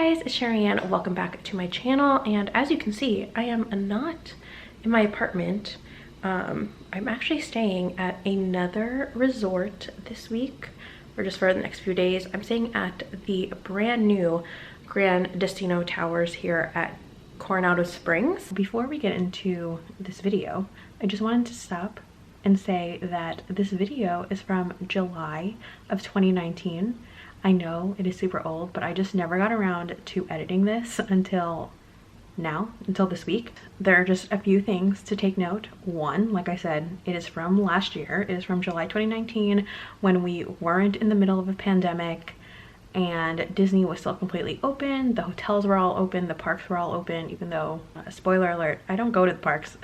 guys, it's Sheri and welcome back to my channel. And as you can see, I am not in my apartment. I'm actually staying at another resort this week, or just for the next few days. I'm staying at the brand new Gran Destino Towers here at Coronado Springs. Before we get into this video, I just wanted to stop and say that this video is from July of 2019. I know it is super old, but I just never got around to editing this until now, until this week. There are just a few things to take note. One, like I said, it is from last year. It is from July 2019 when we weren't in the middle of a pandemic and Disney was still completely open. The hotels were all open, the parks were all open, even though, spoiler alert, I don't go to the parks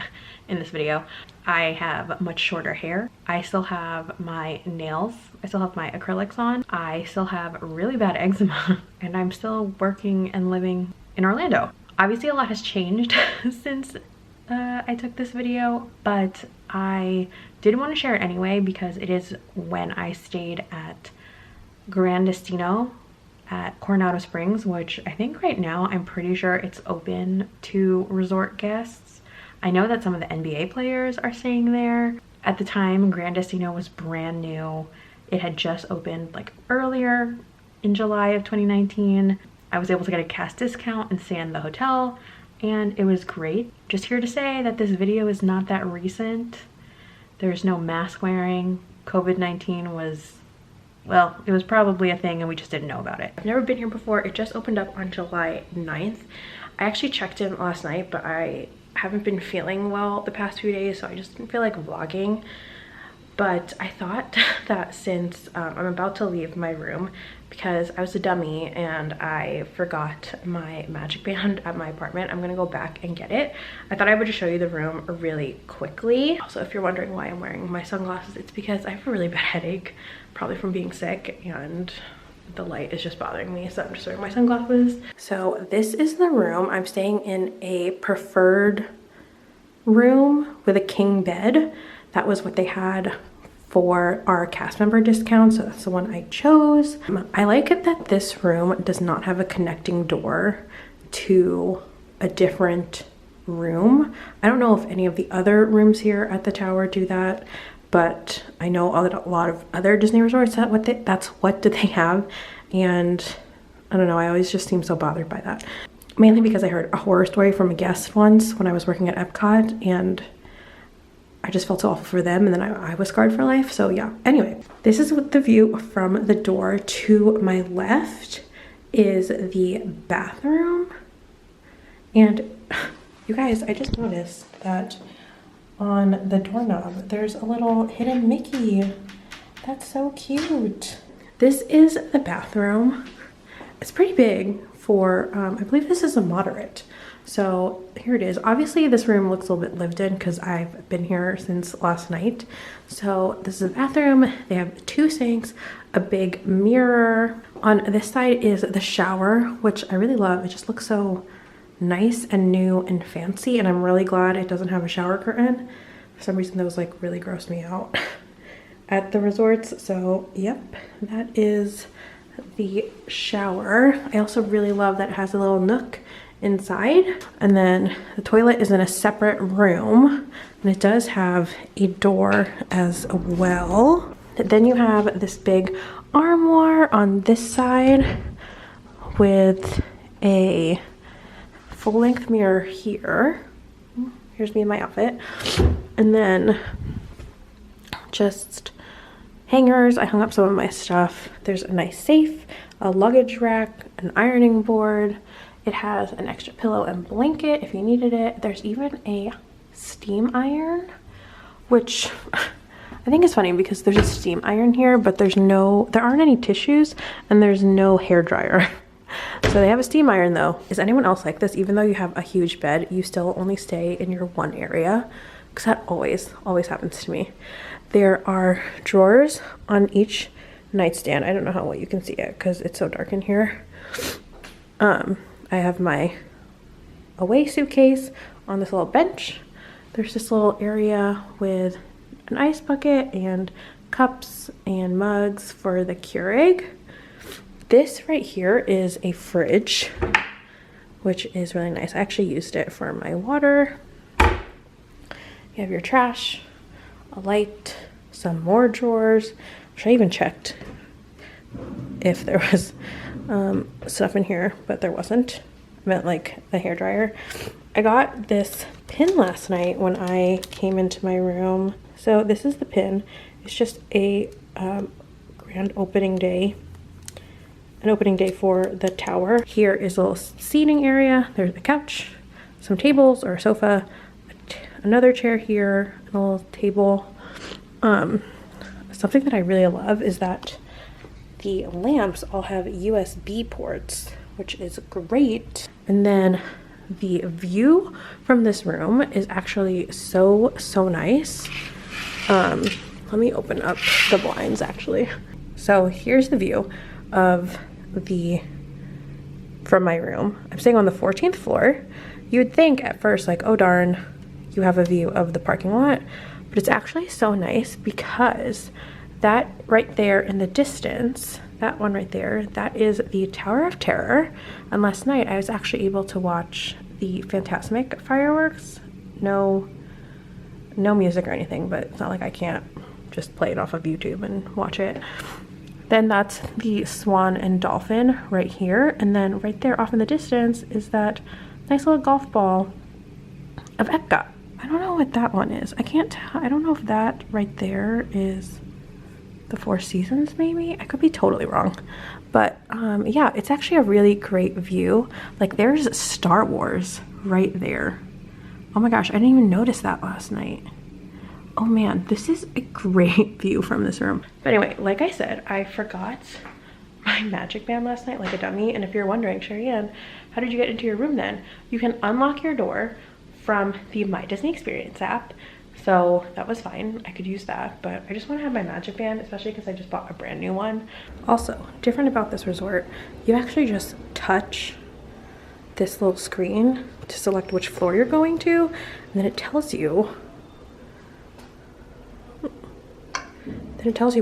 in this video. I have much shorter hair. I still have my nails. I still have my acrylics on. I still have really bad eczema and I'm still working and living in Orlando. Obviously a lot has changed since I took this video, but I did want to share it anyway because it is when I stayed at Gran Destino at Coronado Springs, which I think right now I'm pretty sure it's open to resort guests. I know that some of the NBA players are staying there. At the time, Gran Destino was brand new. It had just opened like earlier in July of 2019. I was able to get a cast discount and stay in the hotel, and it was great. Just here to say that this video is not that recent. There's no mask wearing. COVID-19 was, well, it was probably a thing and we just didn't know about it. I've never been here before. It just opened up on July 9th. I actually checked in last night, but I haven't been feeling well the past few days, so I just didn't feel like vlogging. But I thought that since I'm about to leave my room because I was a dummy and I forgot my magic band at my apartment, I'm gonna go back and get it. I thought I would just show you the room really quickly. Also, if you're wondering why I'm wearing my sunglasses, it's because I have a really bad headache, probably from being sick, and the light is just bothering me, so I'm just wearing my sunglasses. So this is the room. I'm staying in a preferred room with a king bed. That was what they had for our cast member discount, so that's the one I chose. I like it that this room does not have a connecting door to a different room. I don't know if any of the other rooms here at the tower do that, but I know a lot of other Disney resorts, that's what they have, and I don't know, I always just seem so bothered by that. Mainly because I heard a horror story from a guest once when I was working at Epcot, and I just felt so awful for them, and then I was scarred for life. So yeah, anyway, this is what the view from the door. To my left is the bathroom, and you guys, I just noticed that on the doorknob there's a little hidden Mickey. That's so cute. This is the bathroom. It's pretty big for I believe this is a moderate. So here it is. Obviously this room looks a little bit lived in because I've been here since last night. So this is the bathroom. They have two sinks, a big mirror. On this side is the shower, which I really love. It just looks so nice and new and fancy, and I'm really glad it doesn't have a shower curtain. For some reason those like really gross me out at the resorts. So yep, that is the shower. I also really love that it has a little nook inside, and then the toilet is in a separate room, and it does have a door as well. Then you have this big armoire on this side with a full-length mirror here. Here's me in my outfit, and then just hangers. I hung up some of my stuff. There's a nice safe, a luggage rack, an ironing board. It has an extra pillow and blanket if you needed it. There's even a steam iron, which I think is funny because there's a steam iron here, but there aren't any tissues and there's no hair dryer. So they have a steam iron though. Is anyone else like this? Even though you have a huge bed, you still only stay in your one area? Because that always happens to me. There are drawers on each nightstand. I don't know how well you can see it because it's so dark in here. I have my away suitcase on this little bench. There's this little area with an ice bucket and cups and mugs for the Keurig. This right here is a fridge, which is really nice. I actually used it for my water. You have your trash, a light, some more drawers, which I even checked if there was stuff in here, but there wasn't. I meant like the hairdryer. I got this pin last night when I came into my room. So this is the pin. It's just a grand opening day. An opening day for the tower. Here is a little seating area. There's a couch, some tables or a sofa, another chair here, and a little table. Something that I really love is that the lamps all have USB ports, which is great. And then the view from this room is actually so nice. Let me open up the blinds actually. So here's the view of from my room. I'm staying on the 14th floor. You would think at first like, oh darn, you have a view of the parking lot, but it's actually so nice because that right there in the distance, that one right there, that is the Tower of Terror. And last night I was actually able to watch the Fantasmic fireworks. No music or anything, but it's not like I can't just play it off of YouTube and watch it. Then that's the Swan and Dolphin right here. And then right there off in the distance is that nice little golf ball of Epcot. I don't know what that one is. I can't tell. I don't know if that right there is the Four Seasons maybe. I could be totally wrong. But yeah, it's actually a really great view. Like there's Star Wars right there. Oh my gosh, I didn't even notice that last night. Oh man, this is a great view from this room. But anyway, like I said, I forgot my magic band last night like a dummy. And if you're wondering, Sheri Ann, how did you get into your room then? You can unlock your door from the My Disney Experience app. So that was fine, I could use that, but I just want to have my magic band, especially because I just bought a brand new one. Also, different about this resort, you actually just touch this little screen to select which floor you're going to, and then it tells you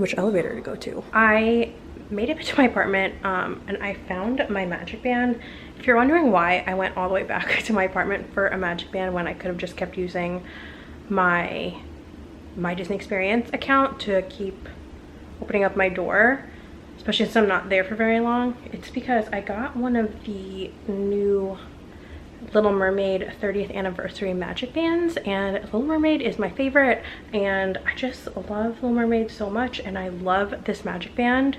which elevator to go to. I made it to my apartment and I found my magic band. If you're wondering why I went all the way back to my apartment for a magic band when I could have just kept using my Disney Experience account to keep opening up my door, especially since I'm not there for very long, it's because I got one of the new Little Mermaid 30th anniversary magic bands, and Little Mermaid is my favorite, and I just love Little Mermaid so much, and I love this magic band.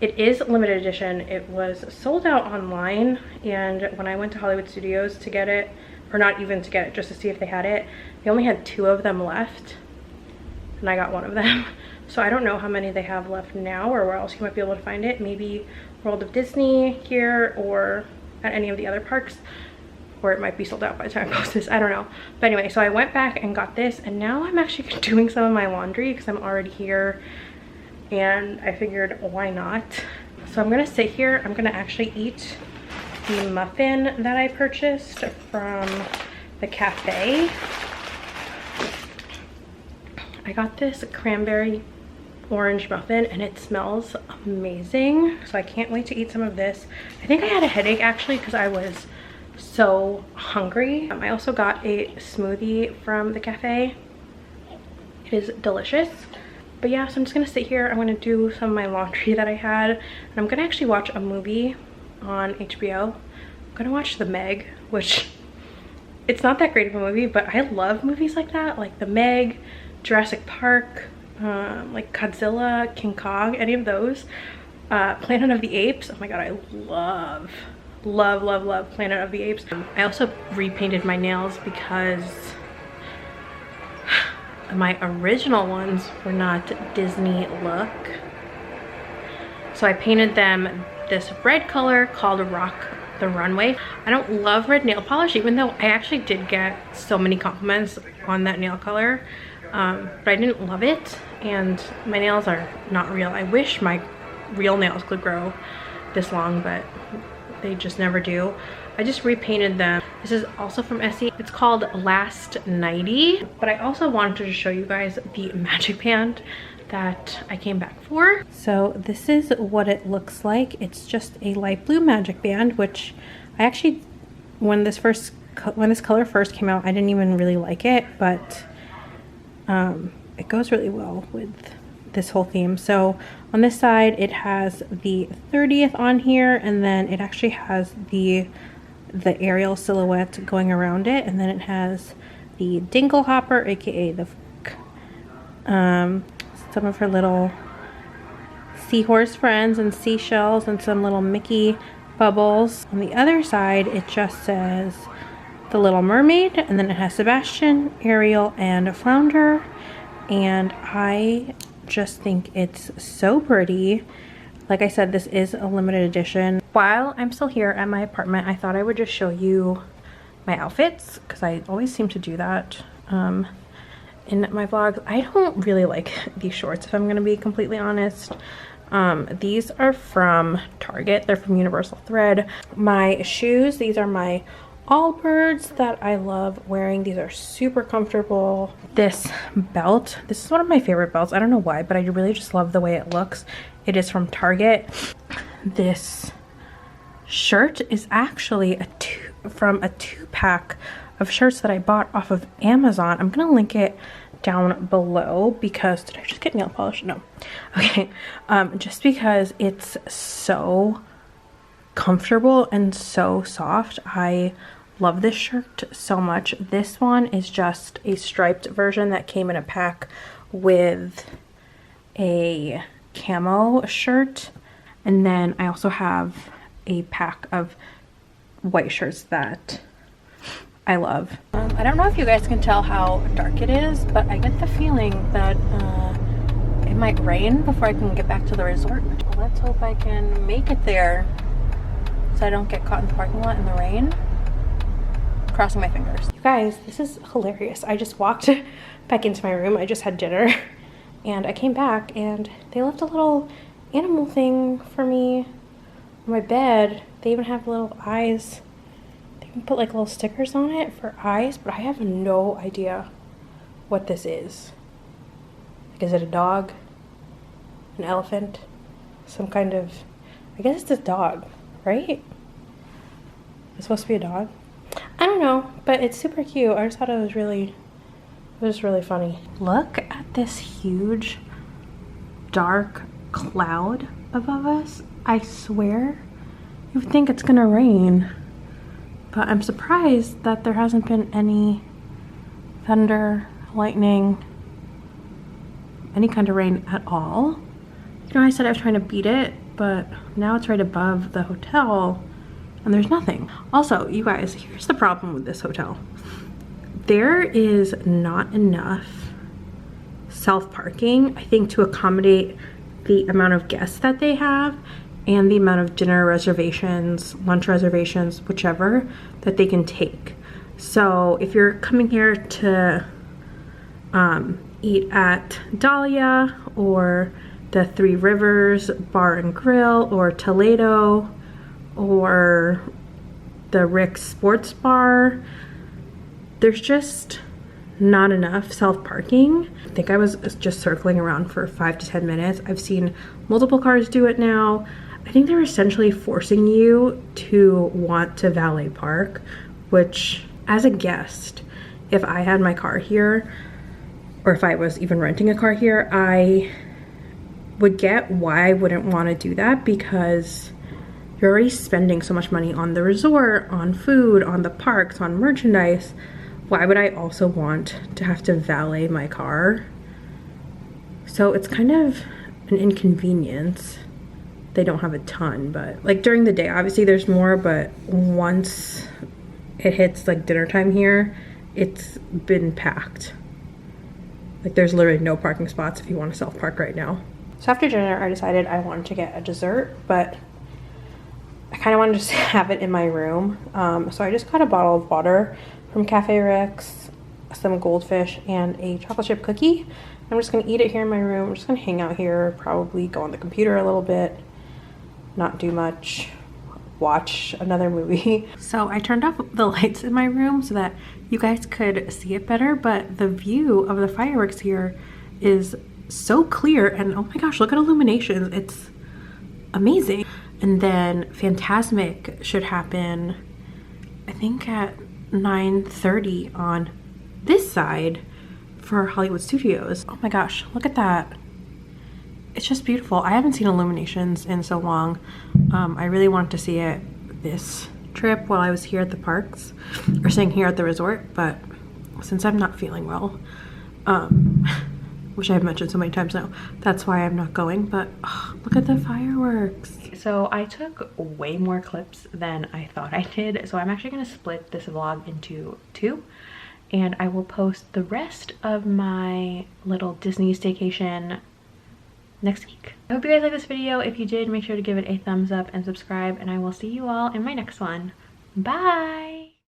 It is limited edition. It was sold out online, and when I went to Hollywood Studios to get it, or not even to get it, just to see if they had it, they only had 2 of them left, and I got one of them. So I don't know how many they have left now or where else you might be able to find it. Maybe World of Disney here or at any of the other parks, or it might be sold out by the time I post this, I don't know. But anyway, so I went back and got this, and now I'm actually doing some of my laundry because I'm already here, and I figured why not. So I'm gonna sit here, I'm gonna actually eat the muffin that I purchased from the cafe. I got this cranberry orange muffin and it smells amazing. So I can't wait to eat some of this. I think I had a headache actually because I was so hungry. I also got a smoothie from the cafe. It is delicious. But yeah, so I'm just gonna sit here. I'm gonna do some of my laundry that I had, and I'm gonna actually watch a movie on HBO. I'm gonna watch The Meg, which it's not that great of a movie, but I love movies like that, like The Meg, Jurassic Park, like Godzilla, King Kong, any of those. Planet of the Apes, oh my god, I love Planet of the Apes. I also repainted my nails because my original ones were not Disney look. So I painted them this red color called Rock the Runway. I don't love red nail polish, even though I actually did get so many compliments on that nail color. But I didn't love it, and my nails are not real. I wish my real nails could grow this long, but they just never do. I just repainted them. This is also from Essie. It's called Last 90. But I also wanted to show you guys the magic band that I came back for. So this is what it looks like. It's just a light blue magic band, which I actually, when this color first came out, I didn't even really like it, but it goes really well with this whole theme. So on this side, it has the 30th on here, and then it actually has the aerial silhouette going around it, and then it has the dingle hopper, aka the some of her little seahorse friends and seashells and some little Mickey bubbles. On the other side, it just says the Little Mermaid, and then it has Sebastian, Ariel, and Flounder, and I just think it's so pretty. Like I said, this is a limited edition. While I'm still here at my apartment, I thought I would just show you my outfits, because I always seem to do that in my vlogs. I don't really like these shorts, if I'm going to be completely honest. These are from Target. They're from Universal Thread. My shoes, these are my Allbirds that I love wearing. These are super comfortable. This belt, this is one of my favorite belts. I don't know why, but I really just love the way it looks. It is from Target. This shirt is actually from a 2-pack of shirts that I bought off of Amazon. I'm gonna link it down below because, did I just get nail polish? No. Okay, just because it's so comfortable and so soft. I love this shirt so much. This one is just a striped version that came in a pack with a camo shirt, and then I also have a pack of white shirts that I love. I don't know if you guys can tell how dark it is, but I get the feeling that it might rain before I can get back to the resort. Let's hope I can make it there so I don't get caught in the parking lot in the rain. Crossing my fingers. You guys, this is hilarious. I just walked back into my room. I just had dinner and I came back and they left a little animal thing for me on my bed. They even have little eyes. They can put like little stickers on it for eyes, but I have no idea what this is. Like, is it a dog? An elephant? Some kind of, I guess it's a dog, right? It's supposed to be a dog? I don't know, but it's super cute. I just thought it was really funny. Look at this huge dark cloud above us. I swear you would think it's gonna rain, but I'm surprised that there hasn't been any thunder, lightning, any kind of rain at all. You know, I said I was trying to beat it, but now it's right above the hotel and there's nothing. Also, you guys, here's the problem with this hotel. There is not enough self-parking, I think, to accommodate the amount of guests that they have and the amount of dinner reservations, lunch reservations, whichever, that they can take. So if you're coming here to eat at Dahlia or the Three Rivers Bar and Grill or Toledo or the Rick's Sports Bar, there's just not enough self-parking. I think I was just circling around for 5 to 10 minutes. I've seen multiple cars do it now. I think they're essentially forcing you to want to valet park, which as a guest, if I had my car here, or if I was even renting a car here, I would get why I wouldn't want to do that, because you're already spending so much money on the resort, on food, on the parks, on merchandise. Why would I also want to have to valet my car? So it's kind of an inconvenience. They don't have a ton, but like during the day, obviously there's more, but once it hits like dinner time here, it's been packed. Like there's literally no parking spots if you want to self-park right now. So after dinner, I decided I wanted to get a dessert, but I kind of wanted to just have it in my room. So I just got a bottle of water from Cafe Rex, some goldfish, and a chocolate chip cookie. I'm just gonna eat it here in my room. I'm just gonna hang out here, probably go on the computer a little bit, not do much, watch another movie. So I turned off the lights in my room so that you guys could see it better, but the view of the fireworks here is so clear, and oh my gosh, look at Illuminations. It's amazing. And then Phantasmic should happen, I think, at 9:30 on this side for Hollywood Studios. Oh my gosh, look at that. It's just beautiful. I haven't seen Illuminations in so long. I really wanted to see it this trip while I was here at the parks, or staying here at the resort, but since I'm not feeling well, which I've mentioned so many times now, that's why I'm not going. But oh, look at the fireworks. So I took way more clips than I thought I did, so I'm actually going to split this vlog into two, and I will post the rest of my little Disney staycation next week. I hope you guys like this video. If you did, make sure to give it a thumbs up and subscribe, and I will see you all in my next one. Bye!